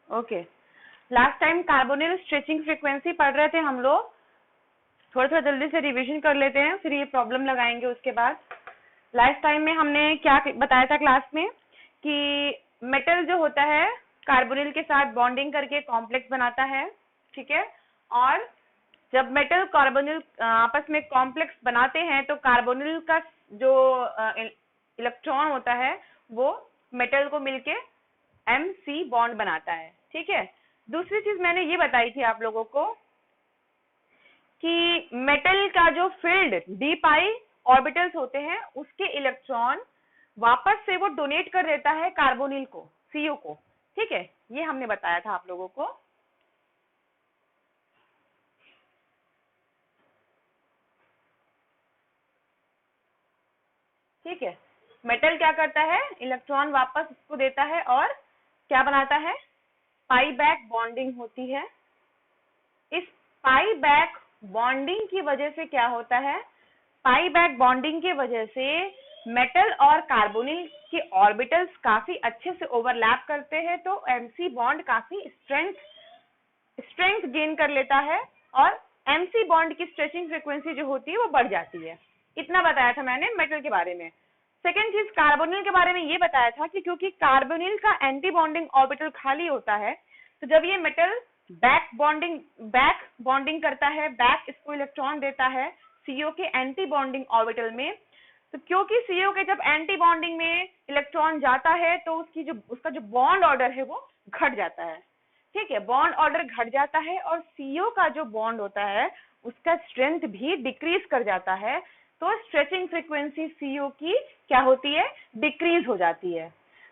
Okay, last time carbonyl stretching frequency पढ़ रहे थे हम लोग, थोड़ा थोड़ा जल्दी से रिवीजन कर लेते हैं, फिर ये प्रॉब्लम लगाएंगे उसके बाद। लास्ट टाइम में हमने क्या बताया था क्लास में कि मेटल जो होता है कार्बोनिल के साथ बॉन्डिंग करके कॉम्प्लेक्स बनाता है, ठीक है। और जब मेटल कार्बोनिल आपस में कॉम्प्लेक्स बनाते हैं तो कार्बोनिल का जो इलेक्ट्रॉन होता है वो मेटल को मिलके MC बॉन्ड बनाता है, ठीक है। दूसरी चीज मैंने ये बताई थी आप लोगों को कि मेटल का जो फील्ड डी पाई ऑर्बिटल्स होते हैं उसके इलेक्ट्रॉन वापस से वो डोनेट कर देता है कार्बोनिल को, CO को, ठीक है। ये हमने बताया था आप लोगों को। ठीक है, मेटल क्या करता है, इलेक्ट्रॉन वापस उसको देता है और क्या बनाता है, पाई बैक बॉन्डिंग होती है। इस पाई बैक बॉन्डिंग की वजह से क्या होता है, पाई बैक बॉन्डिंग की वजह से मेटल और कार्बोनिल के ऑर्बिटल्स काफी अच्छे से ओवरलैप करते हैं, तो MC बॉन्ड काफी स्ट्रेंथ गेन कर लेता है और MC बॉन्ड की स्ट्रेचिंग फ्रीक्वेंसी जो होती है वो बढ़ जाती है। इतना बताया था मैंने मेटल के बारे में। सेकेंड चीज कार्बोनिल के बारे में ये बताया था कि क्योंकि कार्बोनिल का एंटी बॉन्डिंग ऑर्बिटल खाली होता है, तो जब ये मेटल बैक बॉन्डिंग करता है, बैक इसको इलेक्ट्रॉन देता है CO के एंटी बॉन्डिंग ऑर्बिटल में, तो क्योंकि CO के जब एंटी बॉन्डिंग में इलेक्ट्रॉन जाता है तो उसका जो बॉन्ड ऑर्डर है वो घट जाता है, ठीक है। बॉन्ड ऑर्डर घट जाता है और CO का जो बॉन्ड होता है उसका स्ट्रेंथ भी डिक्रीज कर जाता है, तो स्ट्रेचिंग फ्रीक्वेंसी CO की क्या होती है, डिक्रीज हो जाती है।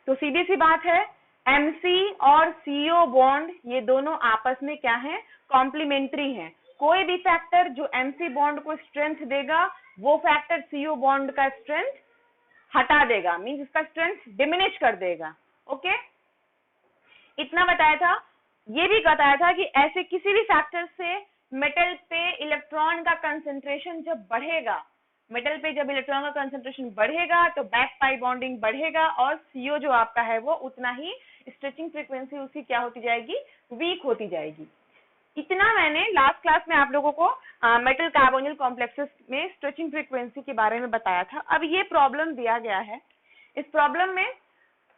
तो सीधी सी बात है, MC और CO बॉन्ड ये दोनों आपस में क्या है, कॉम्प्लीमेंट्री हैं। कोई भी फैक्टर जो MC बॉन्ड को स्ट्रेंथ देगा वो फैक्टर CO बॉन्ड का स्ट्रेंथ हटा देगा, मींस इसका स्ट्रेंथ डिमिनिश कर देगा। ओके, इतना बताया था। ये भी बताया था कि ऐसे किसी भी फैक्टर से मेटल पे इलेक्ट्रॉन का कंसंट्रेशन जब बढ़ेगा, मेटल पे जब इलेक्ट्रॉन का कंसंट्रेशन बढ़ेगा तो बैक पाई बॉन्डिंग बढ़ेगा और CO जो आपका है वो उतना ही स्ट्रेचिंग फ्रीक्वेंसी उसकी क्या होती जाएगी, वीक होती जाएगी। इतना मैंने लास्ट क्लास में आप लोगों को मेटल कार्बोनिल कॉम्प्लेक्सेस में स्ट्रेचिंग फ्रीक्वेंसी के बारे में बताया था। अब ये प्रॉब्लम दिया गया है, इस प्रॉब्लम में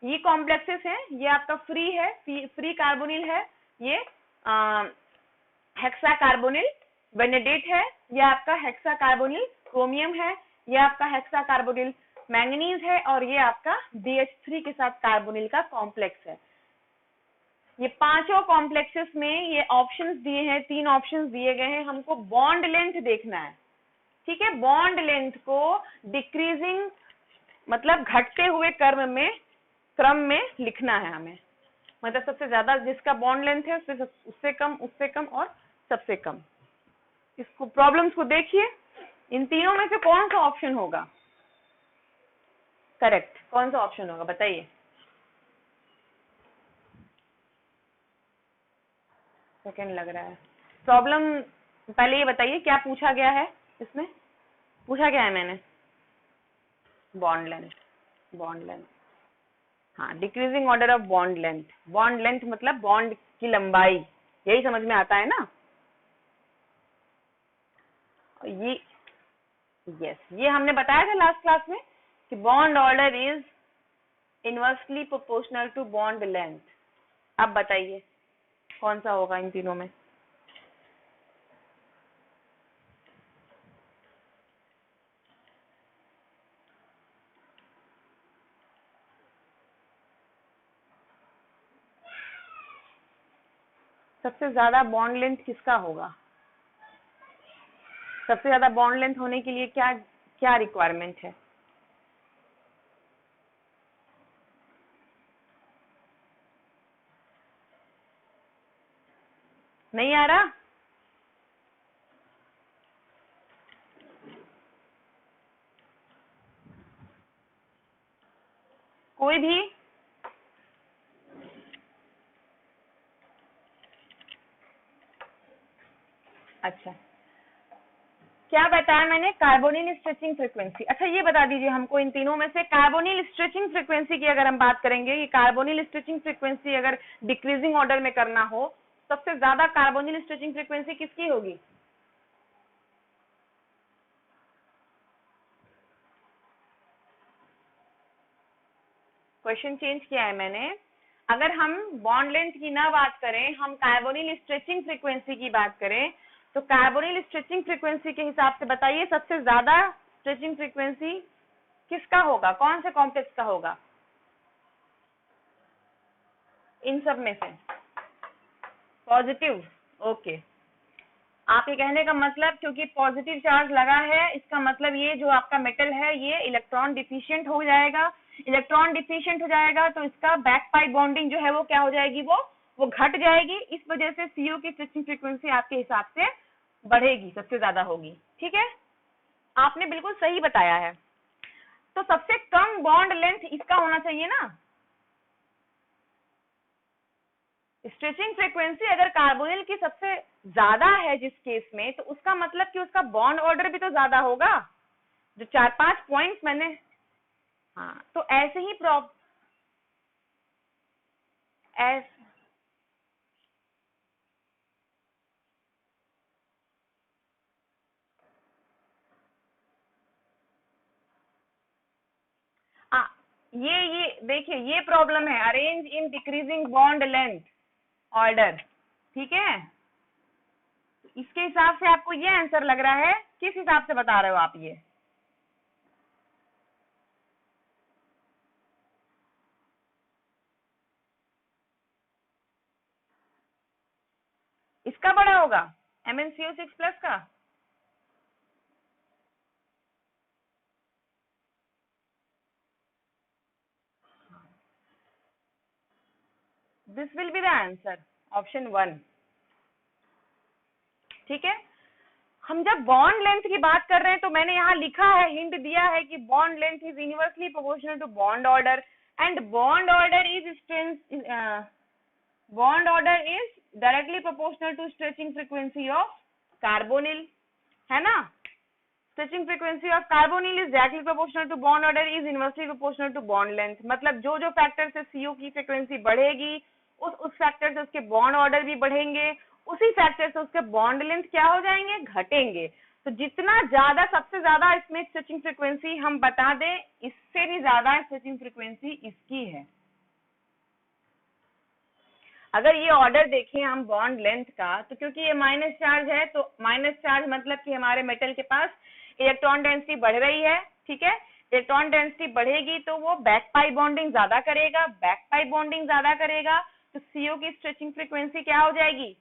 ये कॉम्प्लेक्सेस है, ये आपका फ्री है, फ्री कार्बोनिल है, ये हेक्सा कार्बोनिल वेनेडेट है, ये आपका हेक्सा कार्बोनिल क्रोमियम है, ये आपका हेक्सा कार्बोनिल मैंगनीज है और ये आपका BH3 के साथ कार्बोनिल का कॉम्प्लेक्स है। ये पांचों कॉम्प्लेक्सेस में ये ऑप्शंस दिए हैं, 3 ऑप्शंस दिए गए हैं, हमको बॉन्ड लेंथ देखना है, ठीक है। बॉन्ड लेंथ को डिक्रीजिंग मतलब घटते हुए क्रम में लिखना है हमें, मतलब सबसे ज्यादा जिसका बॉन्ड लेंथ है उससे कम और सबसे कम। इसको प्रॉब्लम्स को देखिए, इन तीनों में से कौन सा ऑप्शन होगा करेक्ट, कौन सा ऑप्शन होगा बताइए। सेकंड लग रहा है। प्रॉब्लम पहले ये बताइए क्या पूछा गया है, इसमें पूछा गया है मैंने बॉन्ड लेंथ, हाँ, decreasing order of bond length मतलब बॉन्ड की लंबाई, यही समझ में आता है ना। ये ये हमने बताया था लास्ट क्लास में कि bond order is inversely proportional to bond length. अब बताइए कौन सा होगा इन तीनों में। सबसे ज्यादा बॉन्ड लेंथ किसका होगा, सबसे ज्यादा बॉन्ड लेंथ होने के लिए क्या क्या रिक्वायरमेंट है। नहीं आ रहा, कोई भी। अच्छा, क्या बताया मैंने? Carbonyl stretching frequency. अच्छा ये बता दीजिए हमको, इन तीनों में से कार्बोनिल स्ट्रेचिंग फ्रीक्वेंसी की अगर हम बात करेंगे, कि कार्बोनिल स्ट्रेचिंग फ्रीक्वेंसी अगर डिक्रीजिंग ऑर्डर में करना हो, सबसे ज्यादा कार्बोनिल स्ट्रेचिंग फ्रीक्वेंसी किसकी होगी? क्वेश्चन चेंज किया है मैंने। अगर हम बॉन्ड लेंथ की ना बात करें, हम कार्बोनिल स्ट्रेचिंग फ्रीक्वेंसी की बात करें, तो कार्बोनिल स्ट्रेचिंग फ्रीक्वेंसी के हिसाब से बताइए सबसे ज्यादा स्ट्रेचिंग फ्रीक्वेंसी किसका होगा, कौन से कॉम्प्लेक्स का होगा इन सब में से? पॉजिटिव। ओके, आपके कहने का मतलब क्योंकि पॉजिटिव चार्ज लगा है, इसका मतलब ये जो आपका मेटल है ये इलेक्ट्रॉन डिफिशिएंट हो जाएगा। इलेक्ट्रॉन डिफिशिएंट हो जाएगा तो इसका बैक पाई बॉन्डिंग जो है वो क्या हो जाएगी, वो घट जाएगी। इस वजह से सीओ की स्ट्रेचिंग फ्रीक्वेंसी आपके हिसाब से बढ़ेगी, सबसे ज्यादा होगी। ठीक है, आपने बिल्कुल सही बताया है। तो सबसे कम बॉन्ड लेंथ इसका होना चाहिए ना। स्ट्रेचिंग फ्रीक्वेंसी अगर कार्बोनिल की सबसे ज्यादा है जिस केस में, तो उसका मतलब कि उसका बॉन्ड ऑर्डर भी तो ज्यादा होगा। जो 4-5 पॉइंट्स मैंने, हाँ तो ऐसे ही ऐस, आ, ये देखिए ये प्रॉब्लम है, arrange in decreasing bond length order. ठीक है, इसके हिसाब से आपको ये आंसर लग रहा है, किस हिसाब से बता रहे हो आप ये? इसका बड़ा होगा MnCO6+ का? This will be the answer, option 1। ठीक है, हम जब बॉन्ड लेंथ की बात कर रहे हैं तो मैंने यहाँ लिखा है, हिंट दिया है कि bond length is inversely proportional to bond order and bond order is directly proportional to stretching frequency of carbonyl, है ना। Stretching frequency of carbonyl is directly proportional to bond order is inversely proportional to bond length. मतलब जो जो factor से CO की frequency बढ़ेगी, उस factor से उसके बॉन्ड ऑर्डर भी बढ़ेंगे, उसी फैक्टर से उसके बॉन्ड लेंथ क्या हो जाएंगे, घटेंगे। तो जितना ज्यादा, सबसे ज्यादा इसमें स्ट्रेचिंग फ्रीक्वेंसी हम बता दें, इससे भी ज्यादा स्ट्रेचिंग फ्रीक्वेंसी इसकी है। अगर ये ऑर्डर देखें हम बॉन्ड लेंथ का, तो क्योंकि ये माइनस चार्ज है, तो माइनस चार्ज मतलब कि हमारे मेटल के पास इलेक्ट्रॉन डेंसिटी बढ़ रही है। ठीक है, इलेक्ट्रॉन डेंसिटी बढ़ेगी तो वो बैक पाई बॉन्डिंग ज्यादा करेगा, बैक पाई बॉन्डिंग ज्यादा करेगा तो सीओ की स्ट्रेचिंग फ्रीक्वेंसी क्या हो जाएगी,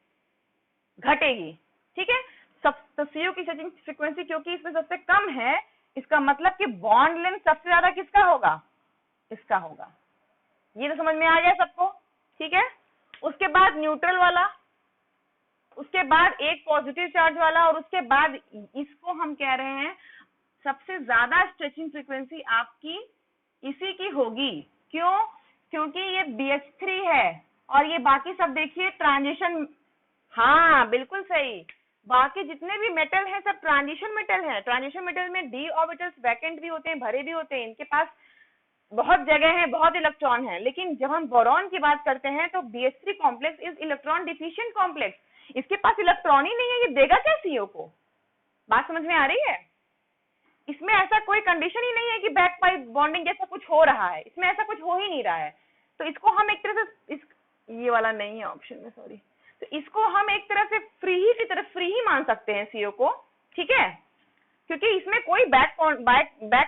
घटेगी। ठीक है, सब तो सीओ की स्ट्रेचिंग फ्रीक्वेंसी क्योंकि इसमें सबसे कम है, इसका मतलब कि बॉन्ड लेंथ सबसे ज्यादा किसका होगा, इसका होगा। ये तो समझ में आ गया सबको? ठीक है, उसके बाद न्यूट्रल वाला, उसके बाद एक पॉजिटिव चार्ज वाला, और उसके बाद इसको हम कह रहे हैं सबसे ज्यादा स्ट्रेचिंग फ्रीक्वेंसी आपकी इसी की होगी। क्यों? क्योंकि ये BH3 है और ये बाकी सब देखिए ट्रांजिशन। हाँ बिल्कुल सही, बाकी जितने भी मेटल हैं सब ट्रांजिशन मेटल है। ट्रांजिशन मेटल में d ऑर्बिटल्स वैकेंट भी होते हैं, भरे भी होते हैं, इनके पास बहुत जगह है, बहुत इलेक्ट्रॉन है। लेकिन जब हम बोरॉन की बात करते हैं तो BH3 complex is electron deficient complex. इसके पास इलेक्ट्रॉन ही नहीं है, ये देगा क्या सीओ को? बात समझ में आ रही है? इसमें ऐसा कोई कंडीशन ही नहीं है कि बैक पाइप बॉन्डिंग जैसा कुछ हो रहा है, इसमें ऐसा कुछ हो ही नहीं रहा है। तो इसको हम एक तरह से ये वाला नहीं है ऑप्शन में, सॉरी। तो इसको हम एक तरह से फ्री ही मान सकते हैं सीओ को। ठीक है, क्योंकि इसमें कोई बैक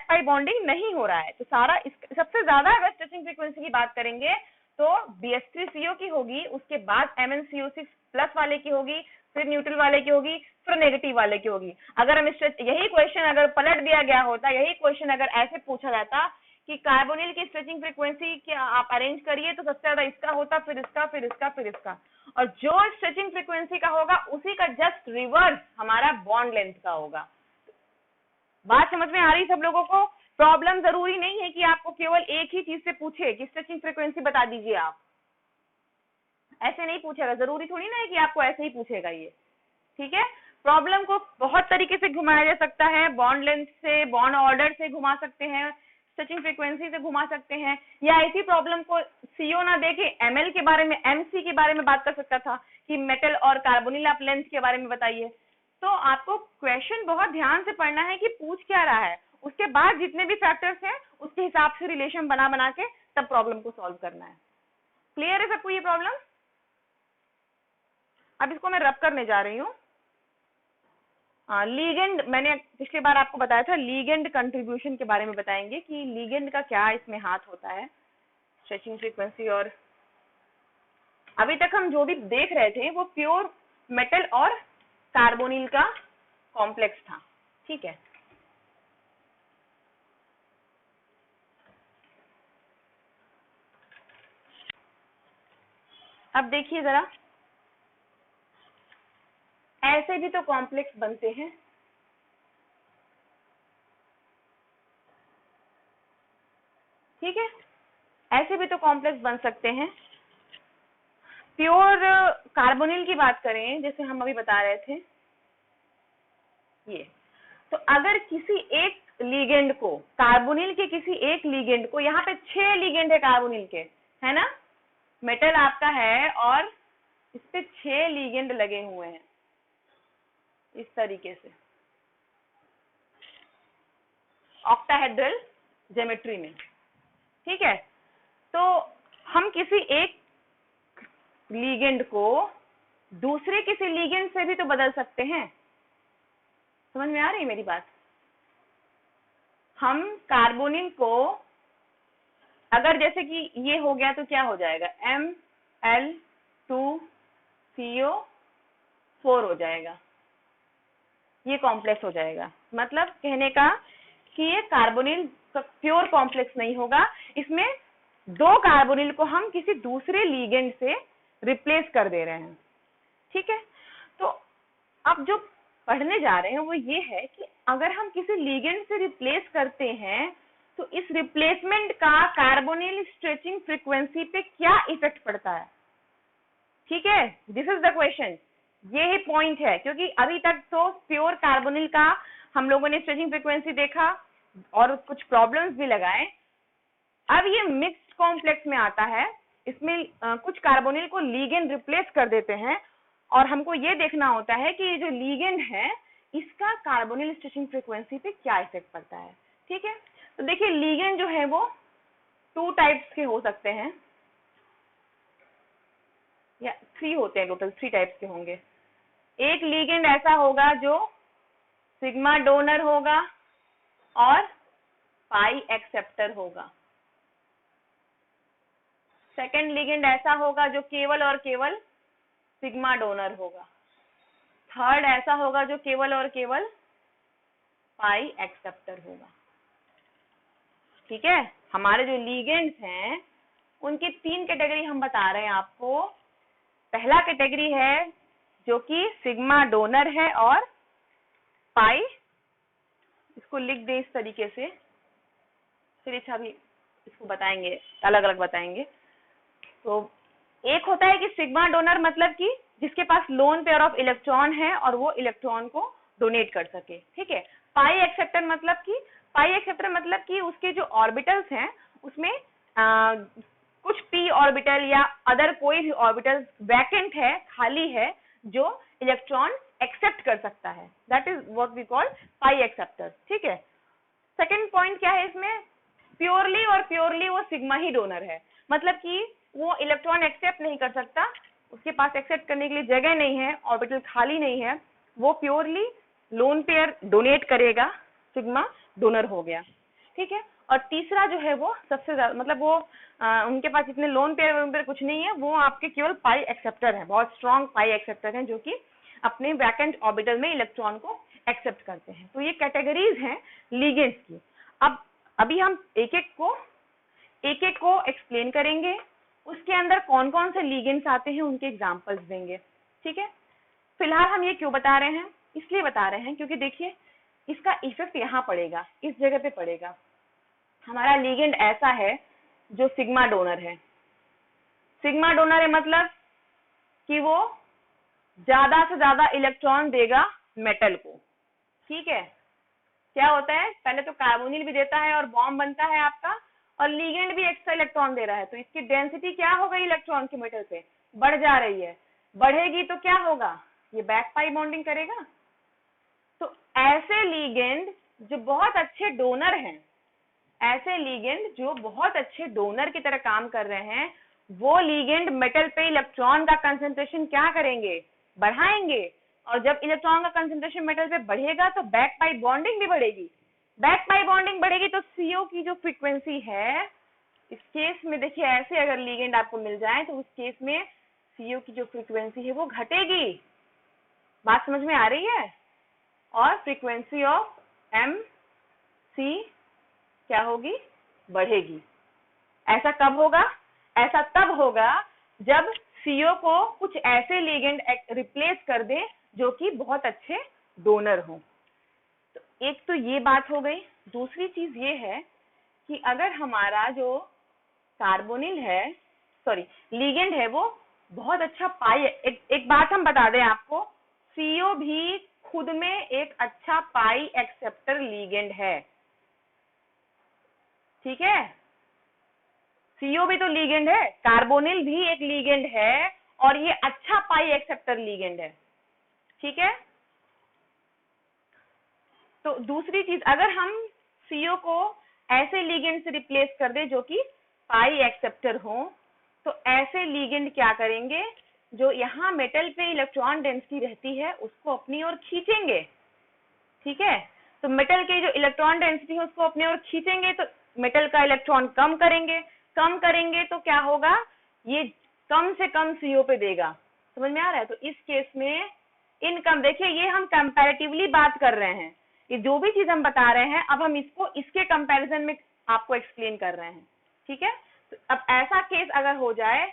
पाई बॉन्डिंग नहीं हो रहा है। तो सारा सबसे ज्यादा अगर स्ट्रेचिंग फ्रीक्वेंसी की बात करेंगे तो BH3CO की होगी, उसके बाद MnCO6+ वाले की होगी, फिर न्यूट्रल वाले की होगी, फिर नेगेटिव वाले की होगी। अगर हम यही क्वेश्चन अगर पलट दिया गया होता, यही क्वेश्चन अगर ऐसे पूछा जाता कि कार्बोनिल की स्ट्रेचिंग फ्रीक्वेंसी क्या आप अरेंज करिए, तो सबसे ज्यादा इसका होता, फिर इसका, फिर इसका, फिर इसका, और जो स्ट्रेचिंग फ्रीक्वेंसी का होगा उसी का जस्ट रिवर्स हमारा बॉन्ड लेंथ का होगा। बात समझ में आ रही सब लोगों को? प्रॉब्लम जरूरी नहीं है कि आपको केवल एक ही चीज से पूछे कि स्ट्रेचिंग फ्रीक्वेंसी बता दीजिए आप, ऐसे नहीं पूछेगा। जरूरी थोड़ी ना है कि आपको ऐसे ही पूछेगा ये। ठीक है, प्रॉब्लम को बहुत तरीके से घुमाया जा सकता है, बॉन्ड लेंथ से, बॉन्ड ऑर्डर से घुमा सकते हैं, स्ट्रेचिंग फ्रीक्वेंसी से घुमा सकते हैं, या इसी प्रॉब्लम को सीओ ना देके एमएल के बारे में, एमसी के बारे में बात कर सकता था कि मेटल और कार्बोनिल आप लेंथ के बारे में बताइए। तो आपको क्वेश्चन बहुत ध्यान से पढ़ना है कि पूछ क्या रहा है, उसके बाद जितने भी फैक्टर्स हैं उसके हिसाब से रिलेशन बना बना के तब प्रॉब्लम को सॉल्व करना है। क्लियर है सबको ये प्रॉब्लम? अब इसको मैं रब करने जा रही हूँ। लीगेंड, मैंने पिछली बार आपको बताया था, लीगेंड कंट्रीब्यूशन के बारे में बताएंगे कि लीगेंड का क्या इसमें हाथ होता है, स्ट्रेचिंग फ्रीक्वेंसी। और अभी तक हम जो भी देख रहे थे वो प्योर मेटल और कार्बोनिल का कॉम्प्लेक्स था, ठीक है। अब देखिए जरा, ऐसे भी तो कॉम्प्लेक्स बनते हैं, ठीक है, ऐसे भी तो कॉम्प्लेक्स बन सकते हैं। प्योर कार्बोनिल की बात करें, जैसे हम अभी बता रहे थे ये, तो अगर किसी एक लीगेंड को, कार्बोनिल के किसी एक लीगेंड को, यहाँ पे 6 लीगेंड है कार्बोनिल के, है ना, मेटल आपका है और इस पे 6 लीगेंड लगे हुए हैं इस तरीके से ऑक्टाहेड्रल ज्योमेट्री में, ठीक है। तो हम किसी एक लीगेंड को दूसरे किसी लीगेंड से भी तो बदल सकते हैं। समझ में आ रही है मेरी बात? हम कार्बोनिल को, अगर जैसे कि ये हो गया तो क्या हो जाएगा, ML2CO4 हो जाएगा, ये कॉम्प्लेक्स हो जाएगा। मतलब कहने का कि ये कार्बोनिल प्योर कॉम्प्लेक्स नहीं होगा, इसमें 2 कार्बोनिल को हम किसी दूसरे लीगेंड से रिप्लेस कर दे रहे हैं, ठीक है। तो अब जो पढ़ने जा रहे हैं वो ये है कि अगर हम किसी लीगेंड से रिप्लेस करते हैं तो इस रिप्लेसमेंट का कार्बोनिल स्ट्रेचिंग फ्रीक्वेंसी पे क्या इफेक्ट पड़ता है, ठीक है। दिस इज द क्वेश्चन, ये ही पॉइंट है, क्योंकि अभी तक तो प्योर कार्बोनिल का हम लोगों ने स्ट्रेचिंग फ्रीक्वेंसी देखा और कुछ प्रॉब्लम्स भी लगाए। अब ये मिक्स्ड कॉम्प्लेक्स में आता है, इसमें कुछ कार्बोनिल को लीगेंड रिप्लेस कर देते हैं और हमको ये देखना होता है कि ये जो लीगेंड है इसका कार्बोनिल स्ट्रेचिंग फ्रीक्वेंसी पे क्या इफेक्ट पड़ता है, ठीक है। तो देखिए लीगेंड जो है वो 2 टाइप्स के हो सकते हैं, या 3 होते हैं, टोटल 3 टाइप्स के होंगे। एक लीगेंड ऐसा होगा जो सिग्मा डोनर होगा और पाई एक्सेप्टर होगा। सेकेंड लीगेंड ऐसा होगा जो केवल और केवल सिग्मा डोनर होगा। थर्ड ऐसा होगा जो केवल और केवल पाई एक्सेप्टर होगा, ठीक है। हमारे जो लीगेंड्स हैं उनकी 3 कैटेगरी हम बता रहे हैं आपको। पहला कैटेगरी है जो कि सिग्मा डोनर है और पाई, इसको लिख दे इस तरीके से, फिर अच्छा भी इसको बताएंगे, अलग अलग बताएंगे। तो एक होता है कि सिग्मा डोनर मतलब कि जिसके पास लोन पेयर ऑफ इलेक्ट्रॉन है और वो इलेक्ट्रॉन को डोनेट कर सके, ठीक है। पाई एक्सेप्टर मतलब कि, पाई एक्सेप्टर मतलब कि उसके जो ऑर्बिटल्स हैं उसमें कुछ p ऑर्बिटल या अदर कोई भी ऑर्बिटल वैकेंट है, खाली है, जो इलेक्ट्रॉन एक्सेप्ट कर सकता है, that is what we call pi acceptor, ठीक है। सेकेंड पॉइंट क्या है इसमें, प्योरली और प्योरली वो सिग्मा ही डोनर है, मतलब कि वो इलेक्ट्रॉन एक्सेप्ट नहीं कर सकता, उसके पास एक्सेप्ट करने के लिए जगह नहीं है, ऑर्बिटल खाली नहीं है, वो प्योरली लोन पेयर डोनेट करेगा, सिग्मा डोनर हो गया, ठीक है। और तीसरा जो है वो सबसे ज्यादा, मतलब वो उनके पास इतने लोन पेयर कुछ नहीं है, वो आपके केवल पाई एक्सेप्टर है, बहुत स्ट्रॉन्ग पाई एक्सेप्टर हैं जो कि अपने वैकेंट ऑर्बिटल में इलेक्ट्रॉन को एक्सेप्ट करते हैं। तो ये कैटेगरीज हैं लीगेंड्स की। अब अभी हम एक एक को एक्सप्लेन करेंगे, उसके अंदर कौन कौन से लीगेंड्स आते हैं उनके एग्जांपल्स देंगे, ठीक है। फिलहाल हम ये क्यों बता रहे हैं, इसलिए बता रहे हैं क्योंकि देखिए इसका इफेक्ट यहाँ पड़ेगा, इस जगह पे पड़ेगा। हमारा लीगेंड ऐसा है जो सिग्मा डोनर है, सिग्मा डोनर है मतलब कि वो ज्यादा से ज्यादा इलेक्ट्रॉन देगा मेटल को। ठीक है, क्या होता है, पहले तो कार्बोनिल भी देता है और बॉन्ड बनता है आपका, और लीगेंड भी एक्स्ट्रा इलेक्ट्रॉन दे रहा है, तो इसकी डेंसिटी क्या हो गई इलेक्ट्रॉन की मेटल पे, बढ़ जा रही है। बढ़ेगी तो क्या होगा, ये बैक पाई बॉन्डिंग करेगा। तो ऐसे लीगेंड जो बहुत अच्छे डोनर हैं, ऐसे लीगेंड जो बहुत अच्छे डोनर की तरह काम कर रहे हैं, वो लीगेंड मेटल पे इलेक्ट्रॉन का कंसंट्रेशन क्या करेंगे, बढ़ाएंगे। और जब इलेक्ट्रॉन का कंसंट्रेशन मेटल पे बढ़ेगा तो बैक पाई बॉन्डिंग भी बढ़ेगी। बैक पाई बॉन्डिंग बढ़ेगी तो सीओ की जो फ्रीक्वेंसी है, इस केस में देखिए ऐसे अगर लीगेंड आपको मिल जाए तो उस केस में सीओ की जो फ्रीक्वेंसी है वो घटेगी। बात समझ में आ रही है। और फ्रीक्वेंसी ऑफ एम सी क्या होगी, बढ़ेगी। ऐसा कब होगा, ऐसा तब होगा जब सीओ को कुछ ऐसे लीगेंड रिप्लेस कर दे जो कि बहुत अच्छे डोनर हो। तो एक तो ये बात हो गई। दूसरी चीज ये है कि अगर हमारा जो कार्बोनिल है, सॉरी लीगेंड है, वो बहुत अच्छा पाई, एक बात हम बता दें आपको, सीओ भी खुद में एक अच्छा पाई एक्सेप्टर लीगेंड है। ठीक है, सीओ भी तो लीगेंड है, कार्बोनिल भी एक लीगेंड है, और ये अच्छा पाई एक्सेप्टर लीगेंड है। ठीक है, तो दूसरी चीज, अगर हम सीओ को ऐसे लीगेंड से रिप्लेस कर दे जो कि पाई एक्सेप्टर हो, तो ऐसे लीगेंड क्या करेंगे, जो यहाँ मेटल पे इलेक्ट्रॉन डेंसिटी रहती है उसको अपनी ओर खींचेंगे। ठीक है, तो मेटल के जो इलेक्ट्रॉन डेंसिटी है उसको अपनी ओर खींचेंगे, तो मेटल का इलेक्ट्रॉन कम करेंगे। कम करेंगे तो क्या होगा, ये कम से कम सीओ पे देगा। समझ में आ रहा है। तो इस केस में इनकम, देखिए ये हम कंपैरेटिवली बात कर रहे हैं, ये जो भी चीज हम बता रहे हैं अब हम इसको इसके कंपैरिजन में आपको एक्सप्लेन कर रहे हैं। ठीक है, तो अब ऐसा केस अगर हो जाए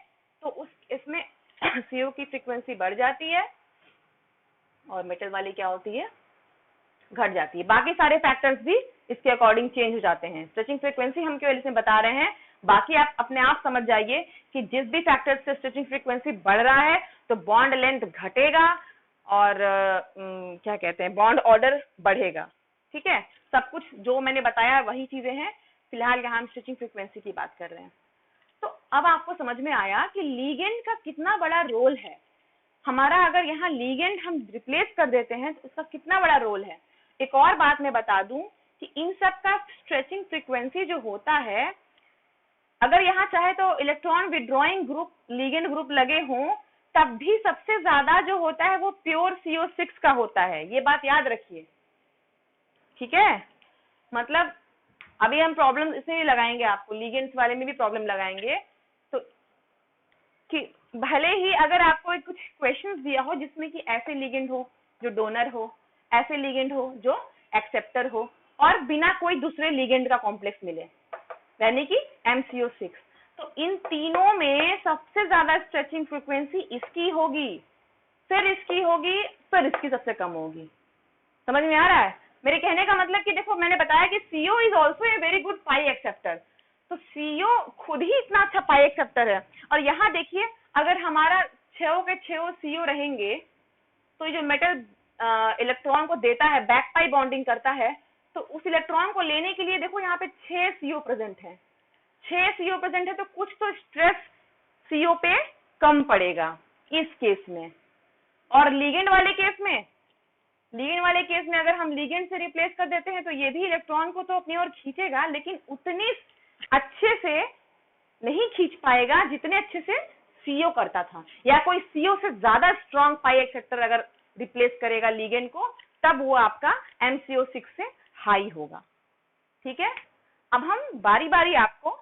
तो उस इसमें सीओ की फ्रीक्वेंसी बढ़ जाती है और मेटल वाली क्या होती है, घट जाती है। बाकी सारे फैक्टर्स भी इसके अकॉर्डिंग चेंज हो जाते हैं। स्ट्रेचिंग फ्रीक्वेंसी हम केवल इसमें बता रहे हैं, बाकी आप अपने आप समझ जाइए कि जिस भी फैक्टर से स्ट्रेचिंग फ्रीक्वेंसी बढ़ रहा है तो बॉन्ड लेंथ घटेगा और क्या कहते हैं, बॉन्ड ऑर्डर बढ़ेगा। ठीक है, सब कुछ जो मैंने बताया वही चीजें हैं। फिलहाल यहाँ हम स्ट्रेचिंग फ्रीक्वेंसी की बात कर रहे हैं। तो अब आपको समझ में आया कि लीगेंड का कितना बड़ा रोल है। हमारा अगर यहाँ लीगेंड हम रिप्लेस कर देते हैं तो उसका कितना बड़ा रोल है। एक और बात मैं बता दूं कि इन सब का स्ट्रेचिंग फ्रीक्वेंसी जो होता है, अगर यहाँ चाहे तो electron withdrawing group, ligand group लगे हों, तब भी सबसे ज्यादा जो होता है वो प्योर CO6 का होता है। ये बात याद रखिए। ठीक है, मतलब अभी हम प्रॉब्लम इसमें भी लगाएंगे, आपको लीगेंड्स वाले में भी प्रॉब्लम लगाएंगे। तो कि भले ही अगर आपको कुछ क्वेश्चंस दिया हो जिसमें कि ऐसे लीगेंड हो जो डोनर हो, ऐसे लीगेंड हो जो एक्सेप्टर हो, और बिना कोई दूसरे लीगेंड का कॉम्प्लेक्स मिले, यानी कि MCO6, तो इन तीनों में सबसे ज्यादा स्ट्रेचिंग फ्रीक्वेंसी इसकी होगी, फिर इसकी होगी, फिर इसकी सबसे कम होगी। समझ में आ रहा है मेरे कहने का मतलब कि देखो मैंने बताया कि CO is also a very good pi acceptor, तो CO खुद ही इतना अच्छा पाई एक्सेप्टर है। और यहाँ देखिए अगर हमारा 6 के 6 CO रहेंगे तो जो मेटल इलेक्ट्रॉन को देता है, बैक पाई बॉन्डिंग करता है, तो उस इलेक्ट्रॉन को लेने के लिए देखो यहाँ पे 6 CO प्रेजेंट है, 6 CO प्रेजेंट है, तो कुछ तो स्ट्रेस CO पे कम पड़ेगा इस केस में। और लीगेंड वाले केस में, लीगेंड वाले केस में अगर हम लीगेंड से रिप्लेस कर देते हैं तो ये भी इलेक्ट्रॉन को तो अपनी ओर खींचेगा, लेकिन उतनी अच्छे से नहीं खींच पाएगा जितने अच्छे से CO करता था। या कोई CO से ज्यादा स्ट्रॉन्ग पाई एक्सेप्टर अगर रिप्लेस करेगा लीगेंड को, तब वो आपका MCO6 से हाई होगा। ठीक है, अब हम बारी बारी आपको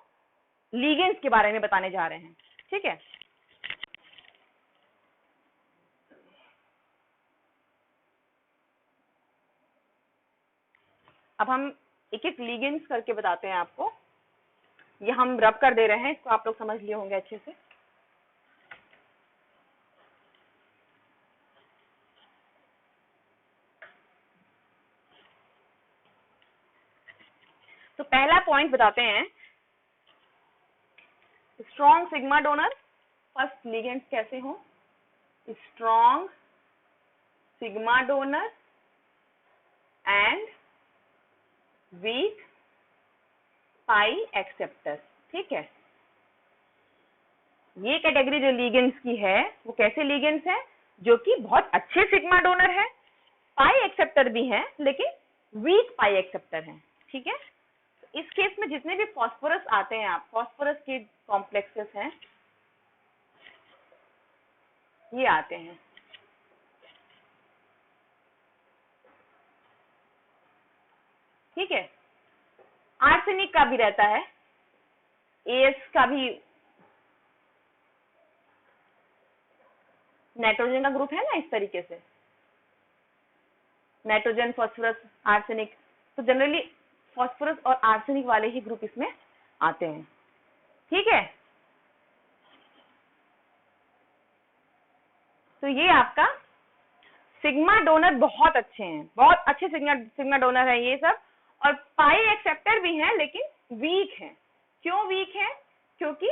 लीगेंड्स के बारे में बताने जा रहे हैं। ठीक है, अब हम एक एक लीगेंड्स करके बताते हैं आपको। ये हम रब कर दे रहे हैं, इसको आप लोग समझ लिए होंगे अच्छे से। तो पहला पॉइंट बताते हैं, strong sigma donor. First ligands कैसे हो, strong sigma donor and weak pi acceptor. ठीक है, ये कैटेगरी जो लिगेंड्स की है वो कैसे लिगेंड्स है, जो कि बहुत अच्छे सिग्मा डोनर है, पाई एक्सेप्टर भी है लेकिन वीक पाई एक्सेप्टर है। ठीक है, इस केस में जितने भी फॉस्फोरस आते हैं, आप फॉस्फोरस के कॉम्प्लेक्सेस हैं ये आते हैं। ठीक है, आर्सेनिक का भी रहता है, एएस का भी, नाइट्रोजन का ग्रुप है ना इस तरीके से, नाइट्रोजन फॉस्फोरस आर्सेनिक, तो जनरली फॉस्फोरस और आर्सेनिक वाले ही ग्रुप इसमें आते हैं। ठीक है, तो ये आपका सिग्मा डोनर बहुत अच्छे हैं, बहुत अच्छे सिग्मा डोनर है ये सब, और पाई एक्सेप्टर भी हैं लेकिन वीक हैं। क्यों वीक है, क्योंकि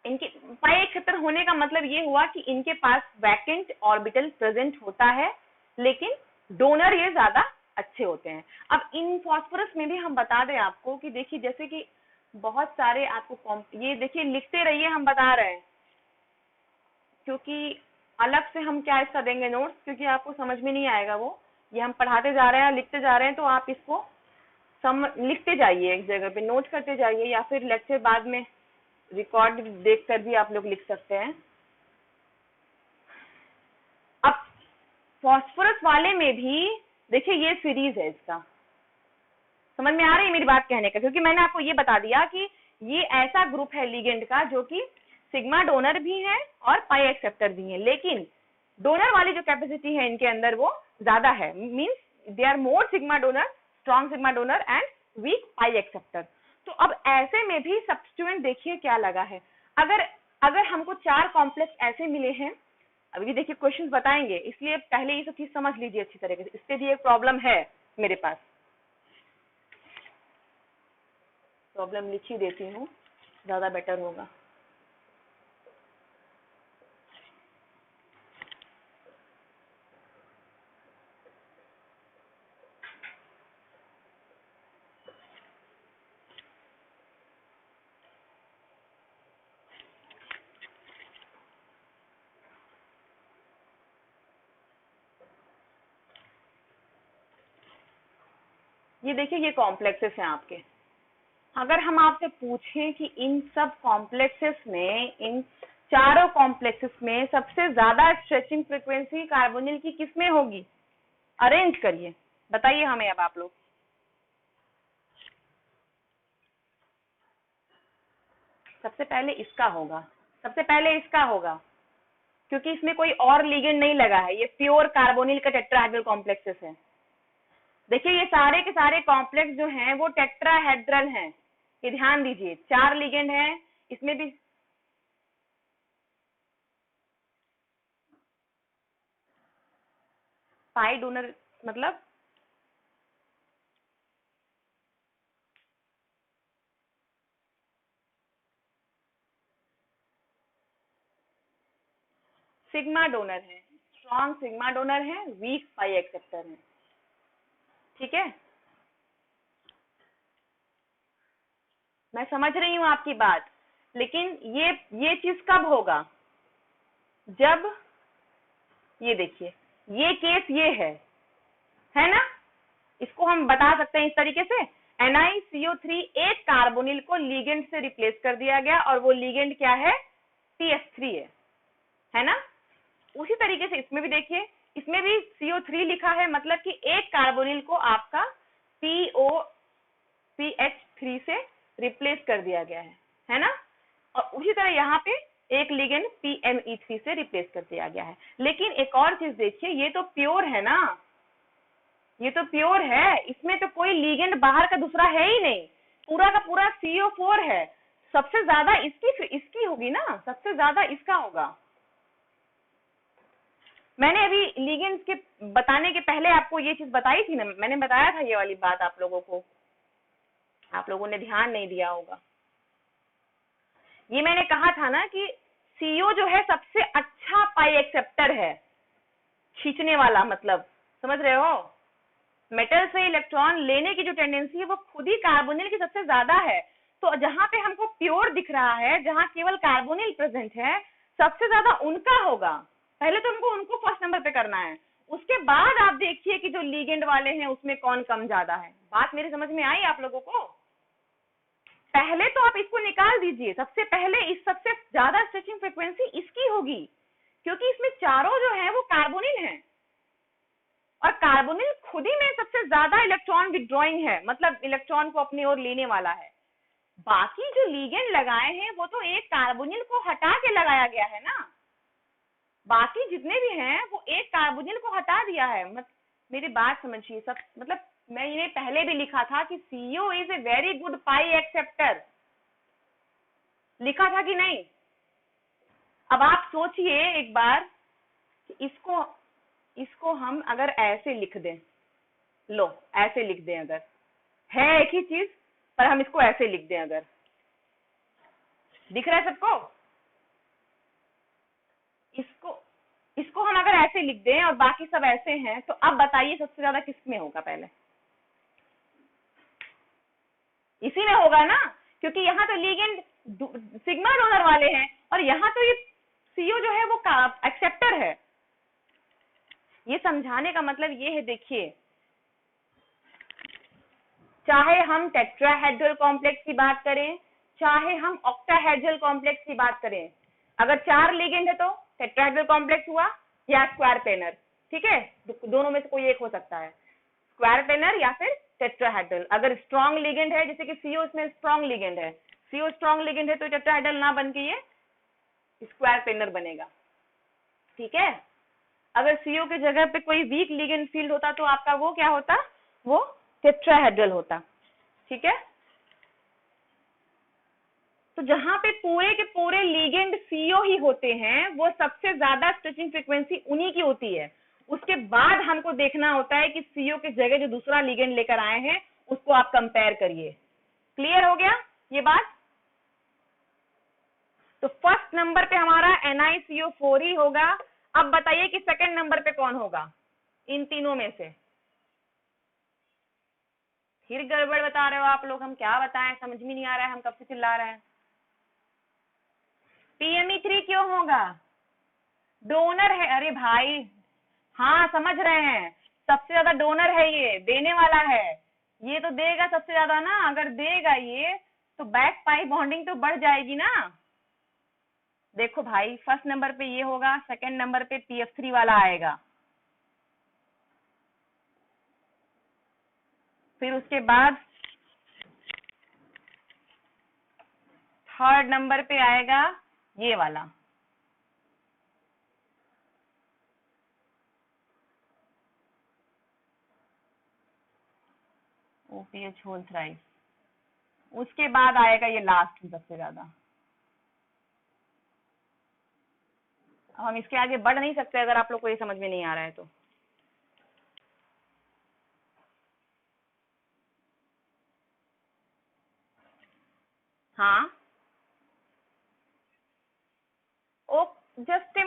इनके पाई एक्सेप्टर होने का मतलब ये हुआ कि इनके पास वैकेंट ऑर्बिटल प्रेजेंट होता है लेकिन डोनर ये ज्यादा अच्छे होते हैं। अब इन फॉस्फोरस में भी हम बता दें आपको कि देखिए जैसे कि बहुत सारे आपको ये देखिए लिखते रहिए, हम बता रहे हैं, क्योंकि अलग से हम क्या इसका देंगे नोट्स, क्योंकि आपको समझ में नहीं आएगा वो, ये हम पढ़ाते जा रहे हैं लिखते जा रहे हैं, तो आप इसको लिखते जाइए, एक जगह पे नोट करते जाइए, या फिर लेक्चर बाद में रिकॉर्ड देखकर भी आप लोग लिख सकते हैं। अब फॉस्फोरस वाले में भी देखिए ये सीरीज है, इसका समझ में आ रही है मेरी बात कहने का, क्योंकि मैंने आपको ये बता दिया कि ये ऐसा ग्रुप है लिगेंड का जो कि सिग्मा डोनर भी है और पाई एक्सेप्टर भी है, लेकिन डोनर वाली जो कैपेसिटी है इनके अंदर वो ज्यादा है, means they are more sigma donor, strong sigma donor and weak pi acceptor. तो अब ऐसे में भी सब्स्टिट्यूएंट देखिए क्या लगा है, अगर हमको 4 कॉम्प्लेक्स ऐसे मिले हैं, अभी देखिए क्वेश्चंस बताएंगे, इसलिए पहले ये सब चीज समझ लीजिए अच्छी तरीके से, इससे भी एक प्रॉब्लम है मेरे पास, प्रॉब्लम लिख ही देती हूँ ज्यादा बेटर होगा। ये देखिए ये कॉम्प्लेक्सेस हैं आपके, अगर हम आपसे पूछें कि इन सब कॉम्प्लेक्सेस में, इन चारों कॉम्प्लेक्सेस में सबसे ज्यादा स्ट्रेचिंग फ्रीक्वेंसी कार्बोनिल की किसमें होगी, अरेंज करिए, बताइए हमें अब आप लोग। सबसे पहले इसका होगा, सबसे पहले इसका होगा, क्योंकि इसमें कोई और लिगेंड नहीं लगा है, ये प्योर कार्बोनिल का टेट्राहेड्रल कॉम्प्लेक्सेस है। देखिए ये सारे के सारे कॉम्प्लेक्स जो हैं वो टेट्राहेड्रल हैं, ये ध्यान दीजिए, 4 लिगेंड हैं इसमें भी। पाई डोनर मतलब सिग्मा डोनर है, स्ट्रॉन्ग सिग्मा डोनर है, वीक पाई एक्सेप्टर है। ठीक है, मैं समझ रही हूं आपकी बात, लेकिन ये चीज कब होगा, जब ये देखिए ये केस ये है ना, इसको हम बता सकते हैं इस तरीके से, NiCO3 एक कार्बोनिल को लिगेंड से रिप्लेस कर दिया गया और वो लिगेंड क्या है, CH3 है ना। उसी तरीके से इसमें भी देखिए, इसमें भी CO3 लिखा है, मतलब कि एक कार्बोनिल को आपका COCH3 से रिप्लेस कर दिया गया है ना। और उसी तरह यहाँ पे एक लिगेंड PME3 से रिप्लेस कर दिया गया है। लेकिन एक और चीज देखिए, ये तो प्योर है ना, ये तो प्योर है, इसमें तो कोई लिगेंड बाहर का दूसरा है ही नहीं, पूरा का पूरा CO4 है। सबसे ज्यादा इसकी होगी ना, सबसे ज्यादा इसका होगा। मैंने अभी लिगेंड्स के बताने के पहले आपको ये चीज बताई थी ना, मैंने बताया था ये वाली बात आप लोगों को, आप लोगों ने ध्यान नहीं दिया होगा। ये मैंने कहा था ना कि CO जो है सबसे अच्छा पाई एक्सेप्टर है, खींचने वाला, मतलब समझ रहे हो। मेटल से इलेक्ट्रॉन लेने की जो टेंडेंसी है वो खुद ही कार्बोनिल की सबसे ज्यादा है। तो जहां पे हमको प्योर दिख रहा है, जहां केवल कार्बोनिल प्रेजेंट है, सबसे ज्यादा उनका होगा। पहले तो हमको उनको फर्स्ट नंबर पे करना है, उसके बाद आप देखिए कि जो लीगेंड वाले हैं उसमें कौन कम ज्यादा है। बात मेरी समझ में आई आप लोगों को? पहले तो आप इसको निकाल दीजिए, सबसे पहले इस सबसे ज्यादा स्ट्रेचिंग फ्रीक्वेंसी इसकी होगी, क्योंकि इसमें चारों जो है वो कार्बोनिल हैं, और कार्बोनिल खुद ही में सबसे ज्यादा इलेक्ट्रॉन विड्रॉइंग है, मतलब इलेक्ट्रॉन को अपनी ओर लेने वाला है। बाकी जो लीगेंड लगाए हैं वो तो एक कार्बोनिल को हटा के लगाया गया है ना, बाकी जितने भी हैं वो एक कार्बोनिल को हटा दिया है। मेरी बात समझिए सब, मतलब मैं ये पहले भी लिखा था कि CO is a very good pi acceptor, लिखा था कि नहीं? अब आप सोचिए एक बार कि इसको हम अगर ऐसे लिख दें, लो ऐसे लिख दें, अगर है एक ही चीज पर हम इसको ऐसे लिख दें, अगर दिख रहा है सबको? इसको हम अगर ऐसे लिख दें और बाकी सब ऐसे हैं, तो अब बताइए सबसे ज्यादा किस में होगा? पहले इसी में होगा ना, क्योंकि यहाँ तो लीगेंड सिग्मा डोनर वाले हैं, और यहाँ तो ये CO जो है वो एक्सेप्टर है। ये समझाने का मतलब ये है, देखिए चाहे हम टेट्राहेड्रल कॉम्प्लेक्स की बात करें, चाहे हम ऑक्टाहेड्रल कॉम्प्लेक्स की बात करें, अगर 4 लिगेंड है तो टेट्राहेड्रल कॉम्प्लेक्स हुआ या स्क्वायर प्लेनर, ठीक है, दोनों में से कोई एक हो सकता है, स्क्वायर प्लेनर या फिर टेट्राहेड्रल। अगर स्ट्रॉन्ग लिगेंड है, जैसे कि CO इसमें स्ट्रॉन्ग लिगेंड है, CO स्ट्रॉन्ग लिगेंड है, तो टेट्राहेड्रल ना बन के ये स्क्वायर प्लेनर बनेगा, ठीक है। अगर CO की जगह पे कोई वीक लिगेंड फील्ड होता तो आपका वो क्या होता? वो टेट्राहेड्रल होता, ठीक है। तो जहां पे पूरे के पूरे लिगेंड CO ही होते हैं, वो सबसे ज्यादा स्ट्रेचिंग फ्रीक्वेंसी उन्हीं की होती है। उसके बाद हमको देखना होता है कि CO की जगह जो दूसरा लिगेंड लेकर आए हैं उसको आप कंपेयर करिए। क्लियर हो गया ये बात? तो फर्स्ट नंबर पे हमारा NiCO4 ही होगा। अब बताइए कि सेकंड नंबर पे कौन होगा इन तीनों में से? फिर गड़बड़ बता रहे हो आप लोग, हम क्या बताएं, समझ में नहीं आ रहा है, हम कब से चिल्ला रहे हैं। PME3 क्यों होगा? डोनर है, अरे भाई हाँ समझ रहे हैं, सबसे ज्यादा डोनर है, ये देने वाला है, ये तो देगा सबसे ज्यादा ना। अगर देगा ये तो बैक पाई बॉन्डिंग तो बढ़ जाएगी ना। देखो भाई, फर्स्ट नंबर पे ये होगा, सेकंड नंबर पे PF3 वाला आएगा, फिर उसके बाद थर्ड नंबर पे आएगा ये वाला, OPH होल थ्राइस, उसके बाद आएगा ये लास्ट में सबसे ज्यादा। अब हम इसके आगे बढ़ नहीं सकते अगर आप लोग को ये समझ में नहीं आ रहा है तो। हाँ ओ, जस्ट ए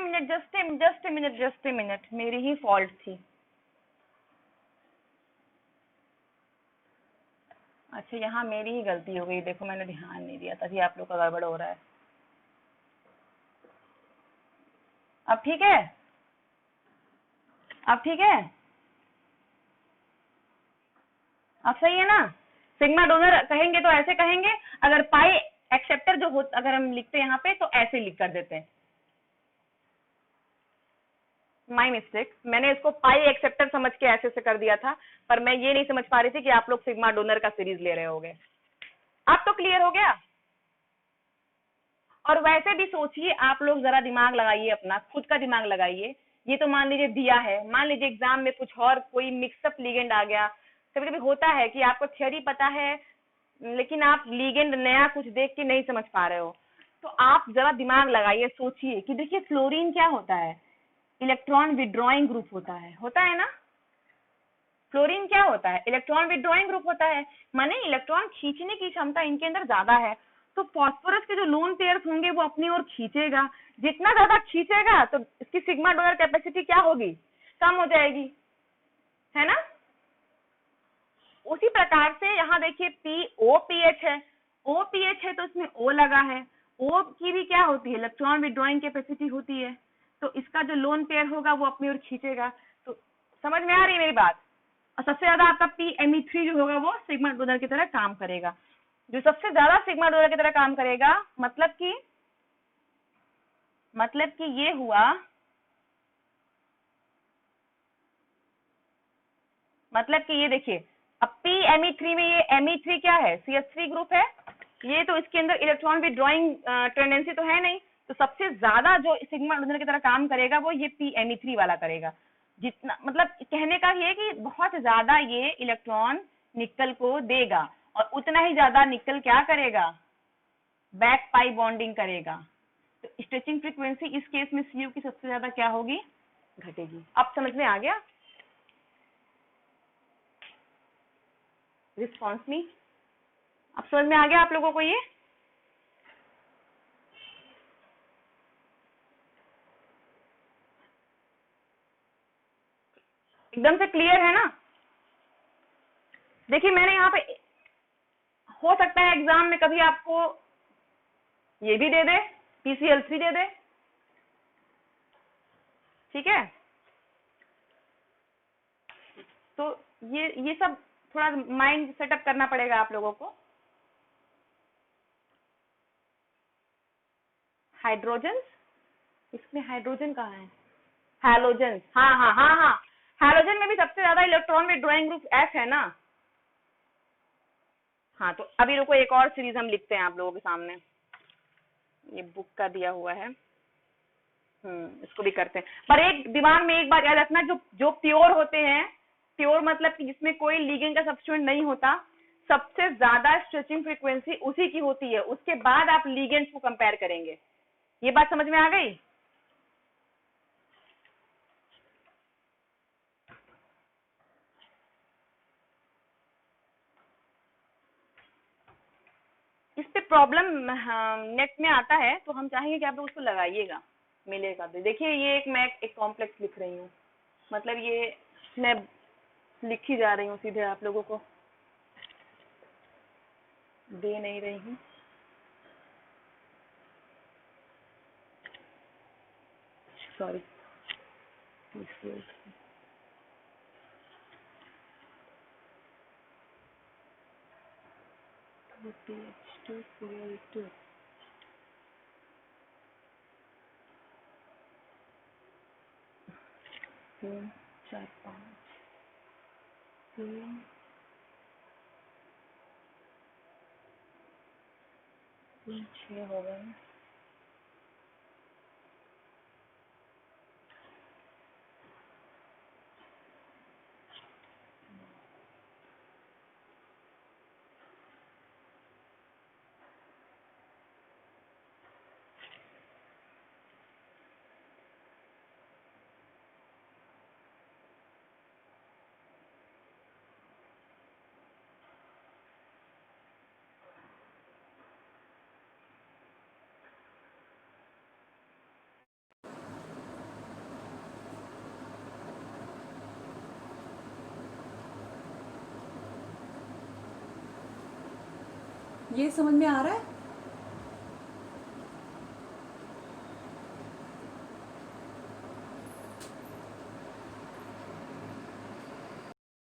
मिनट, मेरी ही फॉल्ट थी। अच्छा यहाँ मेरी ही गलती हो गई, देखो मैंने ध्यान नहीं दिया, तभी आप लोग का गड़बड़ हो रहा है। अब ठीक है? अब ठीक है? अब सही है ना? सिग्मा डोनर कहेंगे तो ऐसे कहेंगे, अगर पाई एक्सेप्टर जो हो अगर हम लिखते हैं यहाँ पे तो ऐसे लिख कर देते हैं। माई मिस्टेक, मैंने इसको पाई एक्सेप्टर समझ के ऐसे से कर दिया था, पर मैं ये नहीं समझ पा रही थी कि आप लोग सिग्मा डोनर का सीरीज ले रहे होगे। अब तो क्लियर हो गया। और वैसे भी सोचिए आप लोग, जरा दिमाग लगाइए, अपना खुद का दिमाग लगाइए। ये तो मान लीजिए दिया है, मान लीजिए एग्जाम में कुछ और कोई मिक्सअप लीगेंड आ गया। कभी कभी होता है कि आपको थ्योरी पता है लेकिन आप लीगेंड नया कुछ देख के नहीं समझ पा रहे हो, तो आप जरा दिमाग लगाइए, सोचिए कि देखिए फ्लोरीन क्या होता है, इलेक्ट्रॉन विड्रॉइंग ग्रुप होता है ना। फ्लोरीन क्या होता है? इलेक्ट्रॉन विड्रॉइंग ग्रुप होता है, माने इलेक्ट्रॉन खींचने की क्षमता इनके अंदर ज्यादा है। तो फास्फोरस के जो लोन पेयर्स होंगे वो अपनी ओर खींचेगा, जितना ज्यादा खींचेगा तो इसकी सिग्मा डोनर कैपेसिटी क्या होगी? कम हो जाएगी, है ना। उसी प्रकार से यहाँ देखिए POPH है, OPH है तो इसमें O लगा है, O की भी क्या होती है, इलेक्ट्रॉन विड्रॉइंग कैपेसिटी होती है, तो इसका जो लोन पेयर होगा वो अपनी ओर खींचेगा। तो समझ में आ रही है मेरी बात। और सबसे ज्यादा आपका PMe3 जो होगा वो सिग्मा डोनर की तरह काम करेगा, जो सबसे ज्यादा सिग्मा डोनर की तरह काम करेगा, मतलब कि ये हुआ, मतलब कि ये देखिए, अब PMe3 में ये Me3 क्या है, CH3 ग्रुप है, ये तो इसके अंदर इलेक्ट्रॉन विड्रॉइंग टेंडेंसी तो है नहीं, तो सबसे ज्यादा जो सिग्मा डोनर की तरह काम करेगा वो ये PMe3 वाला करेगा। जितना मतलब कहने का ये कि बहुत ज्यादा ये इलेक्ट्रॉन निकल को देगा और उतना ही ज्यादा निकल क्या करेगा, बैक पाई बॉन्डिंग करेगा। तो स्ट्रेचिंग फ्रीक्वेंसी इस केस में Cu की सबसे ज्यादा क्या होगी, घटेगी। अब समझ में आ गया, रिस्पॉन्स में अब समझ में आ गया आप लोगों को ये। एकदम से क्लियर है ना। देखिए मैंने यहाँ पे, हो सकता है एग्जाम में कभी आपको ये भी दे दे, PCl3 दे दे, ठीक है। तो ये सब थोड़ा माइंड सेटअप करना पड़ेगा आप लोगों को। हाइड्रोजन, इसमें हाइड्रोजन कहाँ है, हैलोजन, हाँ हाँ हाँ हाँ, हैलोजन में भी सबसे ज्यादा इलेक्ट्रॉन विड्रॉइंग ग्रुप F है ना। हाँ तो अभी रुको, एक और सीरीज हम लिखते हैं आप लोगों के सामने, ये बुक का दिया हुआ है, इसको भी करते हैं। पर एक दिमाग में एक बात याद रखना, जो प्योर होते हैं, प्योर मतलब कि जिसमें कोई लिगेंड का सब्स्टिट्यूएंट नहीं होता, सबसे ज्यादा स्ट्रेचिंग फ्रीक्वेंसी उसी की होती है, उसके बाद आप लिगेंड्स को कंपेयर करेंगे। ये बात समझ में आ गई। इस पे प्रॉब्लम नेट में आता है तो हम चाहेंगे कि आप लोग उसको लगाइएगा, मिलेगा। तो देखिए ये मैं एक कॉम्प्लेक्स लिख रही हूँ, मतलब ये मैं लिखी जा रही हूँ, सीधे आप लोगों को दे नहीं रही हूँ। सॉरी, PH2Cl2 3 4 5 3 6 हो गए। ये समझ में आ रहा है।